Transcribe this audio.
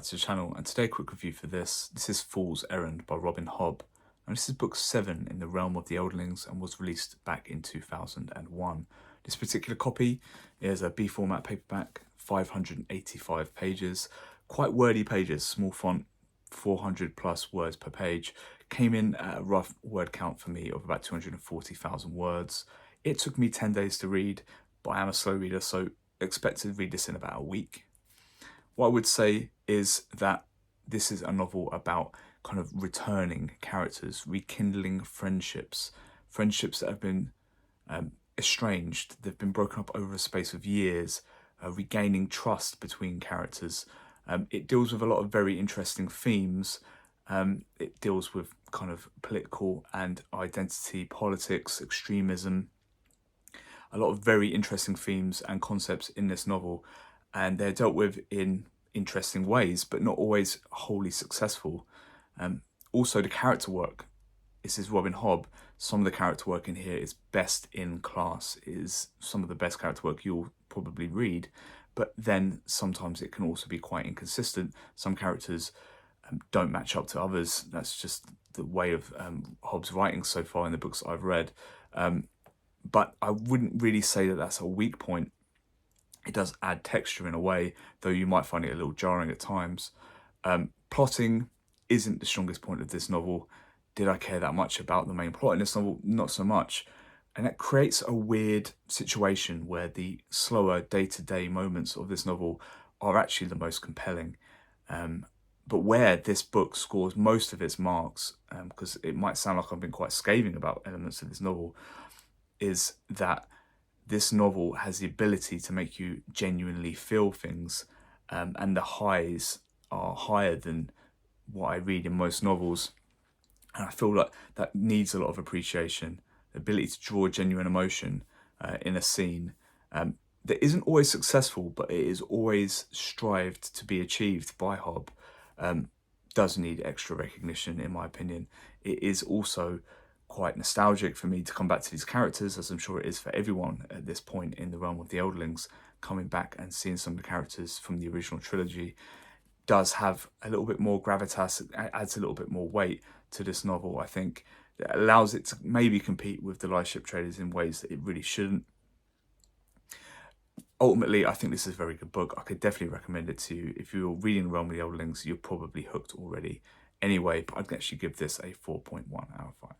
back to the channel, and today a quick review for this. This is Fool's Errand by Hobb, and this is book 7 in the realm of the Elderings and was released back in 2001. This particular copy is a B format paperback, 585 pages, quite wordy pages, small font, 400 plus words per page. Came in at a rough word count for me of about 240,000 words. It took me 10 days to read, but I am a slow reader, so expect to read this in about a week. What I would say is that this is a novel about kind of returning characters, rekindling friendships that have been estranged, they've been broken up over a space of years, regaining trust between characters. It deals with a lot of very interesting themes. It deals with kind of political and identity, politics, extremism, a lot of very interesting themes and concepts in this novel, and they're dealt with in interesting ways, but not always wholly successful. Also, the character work. This is Hobb. Some of the character work in here is best in class, is some of the best character work you'll probably read, but then sometimes it can also be quite inconsistent. Some characters don't match up to others. That's just the way of Hobb's writing so far in the books I've read. But I wouldn't really say that that's a weak point. It does add texture in a way, though you might find it a little jarring at times. Plotting isn't the strongest point of this novel. Did I care that much about the main plot in this novel? Not so much. And that creates a weird situation where the slower day-to-day moments of this novel are actually the most compelling. But where this book scores most of its marks, because it might sound like I've been quite scathing about elements of this novel, is that this novel has the ability to make you genuinely feel things, and the highs are higher than what I read in most novels. And I feel like that needs a lot of appreciation, the ability to draw genuine emotion in a scene that isn't always successful, but it is always strived to be achieved by Hobb. Does need extra recognition, in my opinion. It is also quite nostalgic for me to come back to these characters, as I'm sure it is for everyone at this point in the realm of the Elderlings. Coming back and seeing some of the characters from the original trilogy does have a little bit more gravitas, adds a little bit more weight to this novel. I think it allows it to maybe compete with the Light Ship Traders in ways that it really shouldn't. Ultimately, I think this is a very good book. I could definitely recommend it to you. If you're reading the realm of the Elderlings, you're probably hooked already anyway, but I'd actually give this a 4.1 out of 5.